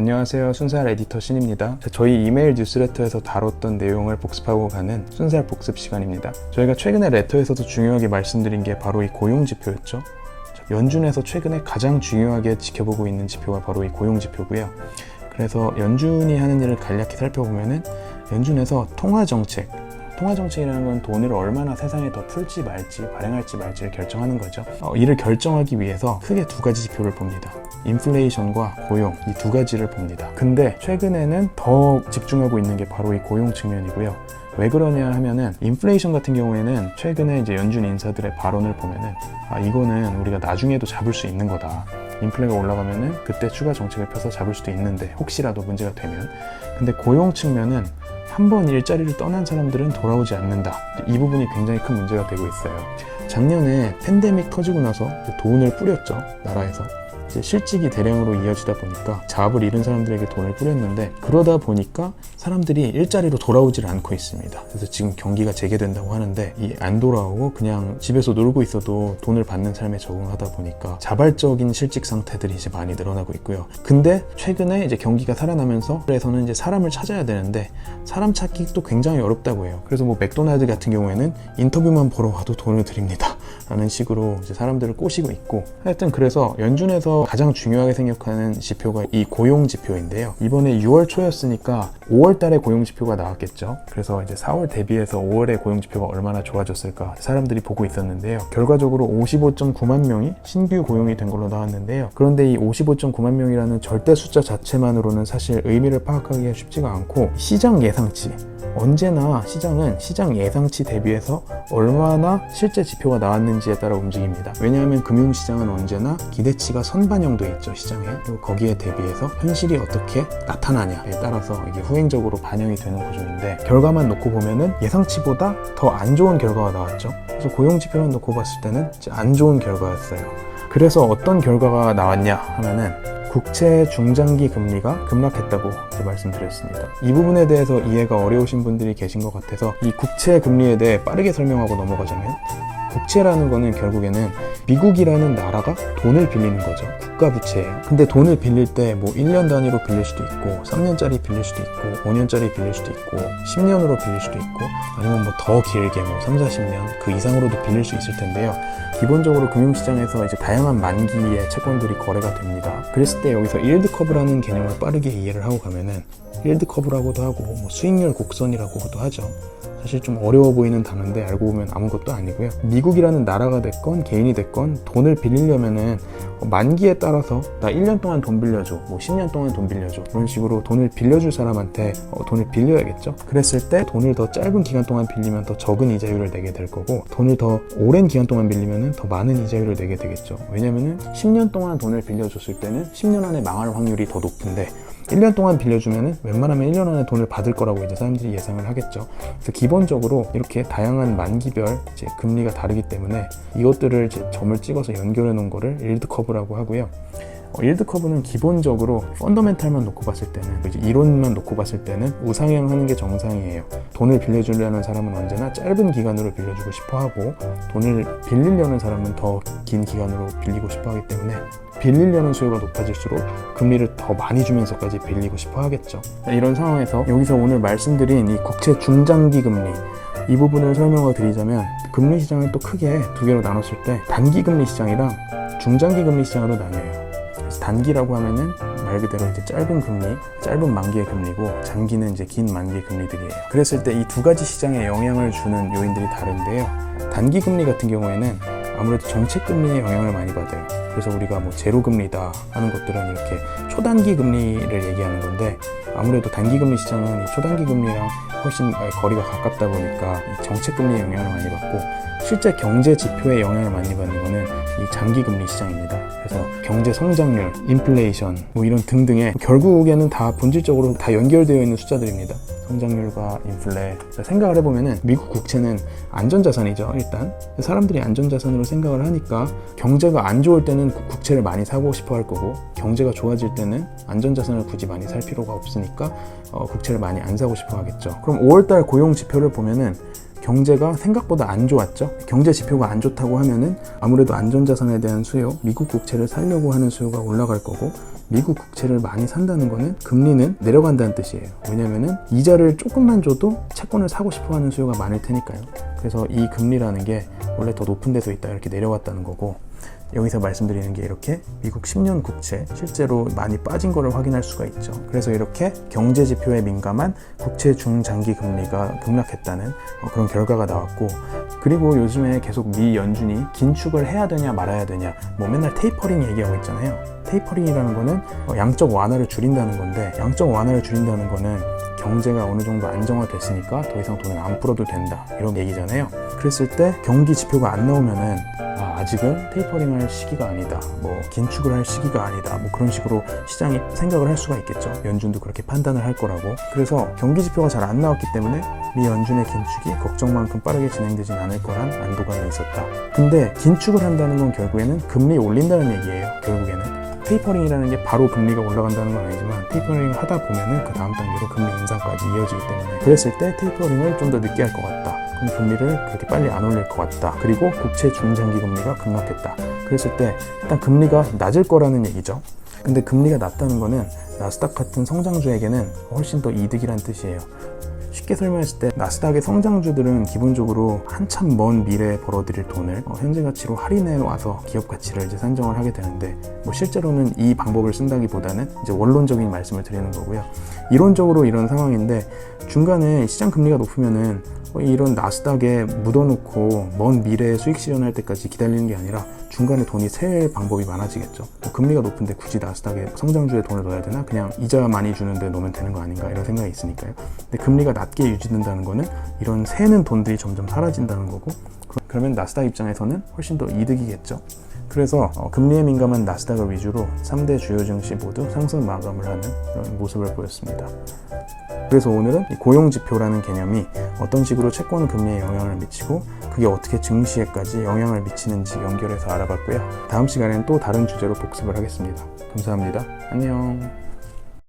안녕하세요. 순살 에디터 신입니다. 저희 이메일 뉴스레터에서 다뤘던 내용을 복습하고 가는 순살 복습 시간입니다. 저희가 최근에 레터에서도 중요하게 말씀드린 게 바로 이 고용지표였죠. 연준에서 최근에 가장 중요하게 지켜보고 있는 지표가 바로 이 고용지표고요. 그래서 연준이 하는 일을 간략히 살펴보면은 연준에서 통화정책이라는 건 돈을 얼마나 세상에 더 풀지 말지, 발행할지 말지를 결정하는 거죠. 이를 결정하기 위해서 크게 두 가지 지표를 봅니다. 인플레이션과 고용, 이 두 가지를 봅니다. 근데 최근에는 더 집중하고 있는 게 바로 이 고용 측면이고요. 왜 그러냐 하면은 인플레이션 같은 경우에는 최근에 이제 연준 인사들의 발언을 보면은 이거는 우리가 나중에도 잡을 수 있는 거다. 인플레가 올라가면은 그때 추가 정책을 펴서 잡을 수도 있는데 혹시라도 문제가 되면. 근데 고용 측면은 한번 일자리를 떠난 사람들은 돌아오지 않는다. 이 부분이 굉장히 큰 문제가 되고 있어요. 작년에 팬데믹 터지고 나서 돈을 뿌렸죠. 나라에서. 실직이 대량으로 이어지다 보니까 자업을 잃은 사람들에게 돈을 뿌렸는데 그러다 보니까 사람들이 일자리로 돌아오질 않고 있습니다. 그래서 지금 경기가 재개된다고 하는데 이 안 돌아오고 그냥 집에서 놀고 있어도 돈을 받는 삶에 적응하다 보니까 자발적인 실직 상태들이 이제 많이 늘어나고 있고요. 근데 최근에 이제 경기가 살아나면서 그래서는 이제 사람을 찾아야 되는데 사람 찾기 또 굉장히 어렵다고 해요. 그래서 뭐 맥도날드 같은 경우에는 인터뷰만 보러 와도 돈을 드립니다 라는 식으로 이제 사람들을 꼬시고 있고, 하여튼 그래서 연준에서 가장 중요하게 생각하는 지표가 이 고용 지표인데요. 이번에 6월 초였으니까 5월 달에 고용 지표가 나왔겠죠. 그래서 이제 4월 대비해서 5월에 고용 지표가 얼마나 좋아졌을까 사람들이 보고 있었는데요. 결과적으로 55.9만 명이 신규 고용이 된 걸로 나왔는데요. 그런데 이 55.9만 명이라는 절대 숫자 자체만으로는 사실 의미를 파악하기가 쉽지가 않고, 시장 예상치, 언제나 시장은 시장 예상치 대비해서 얼마나 실제 지표가 나왔는지에 따라 움직입니다. 왜냐하면 금융시장은 언제나 기대치가 선반영돼 있죠, 시장에. 그리고 거기에 대비해서 현실이 어떻게 나타나냐에 따라서 이게 후행적으로 반영이 되는 구조인데, 결과만 놓고 보면은 예상치보다 더 안 좋은 결과가 나왔죠. 그래서 고용지표만 놓고 봤을 때는 안 좋은 결과였어요. 그래서 어떤 결과가 나왔냐 하면은 국채 중장기 금리가 급락했다고 말씀드렸습니다. 이 부분에 대해서 이해가 어려우신 분들이 계신 것 같아서 이 국채 금리에 대해 빠르게 설명하고 넘어가자면, 국채라는 거는 결국에는 미국이라는 나라가 돈을 빌리는 거죠. 국가 부채예요. 근데 돈을 빌릴 때 뭐 1년 단위로 빌릴 수도 있고 3년짜리 빌릴 수도 있고 5년짜리 빌릴 수도 있고 10년으로 빌릴 수도 있고 아니면 뭐 더 길게 뭐 3, 40년 그 이상으로도 빌릴 수 있을 텐데요. 기본적으로 금융시장에서 이제 다양한 만기의 채권들이 거래가 됩니다. 그랬을 때 여기서 일드 커브라는 개념을 빠르게 이해를 하고 가면은, 일드 커브라고도 하고 뭐 수익률 곡선이라고도 하죠. 사실 좀 어려워 보이는 단어인데 알고 보면 아무것도 아니고요. 미국이라는 나라가 됐건 개인이 됐건 돈을 빌리려면은 만기에 따라서 나 1년 동안 돈 빌려줘, 뭐 10년 동안 돈 빌려줘, 이런 식으로 돈을 빌려줄 사람한테 돈을 빌려야겠죠. 그랬을 때 돈을 더 짧은 기간 동안 빌리면 더 적은 이자율을 내게 될 거고, 돈을 더 오랜 기간 동안 빌리면 더 많은 이자율을 내게 되겠죠. 왜냐면은 10년 동안 돈을 빌려줬을 때는 10년 안에 망할 확률이 더 높은데 1년 동안 빌려주면은 웬만하면 1년 안에 돈을 받을 거라고 이제 사람들이 예상을 하겠죠. 그래서 기본적으로 이렇게 다양한 만기별 이제 금리가 다르기 때문에 이것들을 이제 점을 찍어서 연결해 놓은 거를 일드 커브라고 하고요. 일드 커브는 기본적으로 펀더멘탈만 놓고 봤을 때는, 이제 이론만 놓고 봤을 때는 우상향하는 게 정상이에요. 돈을 빌려주려는 사람은 언제나 짧은 기간으로 빌려주고 싶어 하고, 돈을 빌리려는 사람은 더 긴 기간으로 빌리고 싶어 하기 때문에 빌리려는 수요가 높아질수록 금리를 더 많이 주면서까지 빌리고 싶어 하겠죠. 이런 상황에서 여기서 오늘 말씀드린 이 국채 중장기 금리, 이 부분을 설명을 드리자면, 금리 시장을 또 크게 두 개로 나눴을 때 단기 금리 시장이랑 중장기 금리 시장으로 나뉘어요. 그래서 단기라고 하면은 말 그대로 이제 짧은 금리, 짧은 만기의 금리고, 장기는 이제 긴 만기의 금리들이에요. 그랬을 때 이 두 가지 시장에 영향을 주는 요인들이 다른데요. 단기 금리 같은 경우에는 아무래도 정책 금리에 영향을 많이 받아요. 그래서 우리가 뭐 제로 금리다 하는 것들은 이렇게 초단기 금리를 얘기하는 건데, 아무래도 단기 금리 시장은 이 초단기 금리랑 훨씬 거리가 가깝다 보니까 이 정책 금리에 영향을 많이 받고, 실제 경제 지표에 영향을 많이 받는 거는 이 장기 금리 시장입니다. 그래서 경제 성장률, 인플레이션 뭐 이런 등등의 결국에는 다 본질적으로 다 연결되어 있는 숫자들입니다. 성장률과 인플레. 생각을 해보면은 미국 국채는 안전자산이죠. 일단 사람들이 안전자산으로 생각을 하니까 경제가 안 좋을 때는 국채를 많이 사고 싶어 할 거고, 경제가 좋아질 때는 안전자산을 굳이 많이 살 필요가 없으니까 국채를 많이 안 사고 싶어 하겠죠. 그럼 5월달 고용 지표를 보면은 경제가 생각보다 안 좋았죠. 경제 지표가 안 좋다고 하면은 아무래도 안전자산에 대한 수요, 미국 국채를 사려고 하는 수요가 올라갈 거고, 미국 국채를 많이 산다는 거는 금리는 내려간다는 뜻이에요. 왜냐면은 이자를 조금만 줘도 채권을 사고 싶어 하는 수요가 많을 테니까요. 그래서 이 금리라는 게 원래 더 높은 데서 있다 이렇게 내려왔다는 거고, 여기서 말씀드리는 게 이렇게 미국 10년 국채 실제로 많이 빠진 거를 확인할 수가 있죠. 그래서 이렇게 경제 지표에 민감한 국채 중장기 금리가 급락했다는 그런 결과가 나왔고, 그리고 요즘에 계속 미 연준이 긴축을 해야 되냐 말아야 되냐, 뭐 맨날 테이퍼링 얘기하고 있잖아요. 테이퍼링이라는 거는 양적 완화를 줄인다는 건데, 양적 완화를 줄인다는 거는 경제가 어느 정도 안정화됐으니까 더 이상 돈을 안 풀어도 된다 이런 얘기잖아요. 그랬을 때 경기 지표가 안 나오면은 아직은 테이퍼링 할 시기가 아니다, 뭐 긴축을 할 시기가 아니다, 뭐 그런 식으로 시장이 생각을 할 수가 있겠죠. 연준도 그렇게 판단을 할 거라고. 그래서 경기 지표가 잘 안 나왔기 때문에 미 연준의 긴축이 걱정만큼 빠르게 진행되진 않을 거란 안도감이 있었다. 근데 긴축을 한다는 건 결국에는 금리 올린다는 얘기예요. 결국에는 테이퍼링이라는 게 바로 금리가 올라간다는 건 아니지만, 테이퍼링을 하다 보면은 그 다음 단계로 금리 인상까지 이어지기 때문에, 그랬을 때 테이퍼링을 좀 더 늦게 할 것 같다. 그럼 금리를 그렇게 빨리 안 올릴 것 같다. 그리고 국채 중장기 금리가 급락했다. 그랬을 때 일단 금리가 낮을 거라는 얘기죠. 근데 금리가 낮다는 거는 나스닥 같은 성장주에게는 훨씬 더 이득이란 뜻이에요. 쉽게 설명했을 때 나스닥의 성장주들은 기본적으로 한참 먼 미래에 벌어들일 돈을 현재 가치로 할인해 와서 기업 가치를 이제 산정을 하게 되는데, 뭐 실제로는 이 방법을 쓴다기보다는 이제 원론적인 말씀을 드리는 거고요. 이론적으로 이런 상황인데, 중간에 시장 금리가 높으면은 이런 나스닥에 묻어놓고 먼 미래에 수익 실현할 때까지 기다리는 게 아니라 중간에 돈이 셀 방법이 많아지겠죠. 금리가 높은데 굳이 나스닥에 성장주에 돈을 넣어야 되나? 그냥 이자 많이 주는데 넣으면 되는 거 아닌가? 이런 생각이 있으니까요. 근데 금리가 낮게 유지된다는 거는 이런 새는 돈들이 점점 사라진다는 거고, 그러면 나스닥 입장에서는 훨씬 더 이득이겠죠. 그래서 금리에 민감한 나스닥을 위주로 3대 주요 증시 모두 상승 마감을 하는 그런 모습을 보였습니다. 그래서 오늘은 이 고용지표라는 개념이 어떤 식으로 채권 금리에 영향을 미치고 그게 어떻게 증시에까지 영향을 미치는지 연결해서 알아봤고요. 다음 시간에는 또 다른 주제로 복습을 하겠습니다. 감사합니다. 안녕.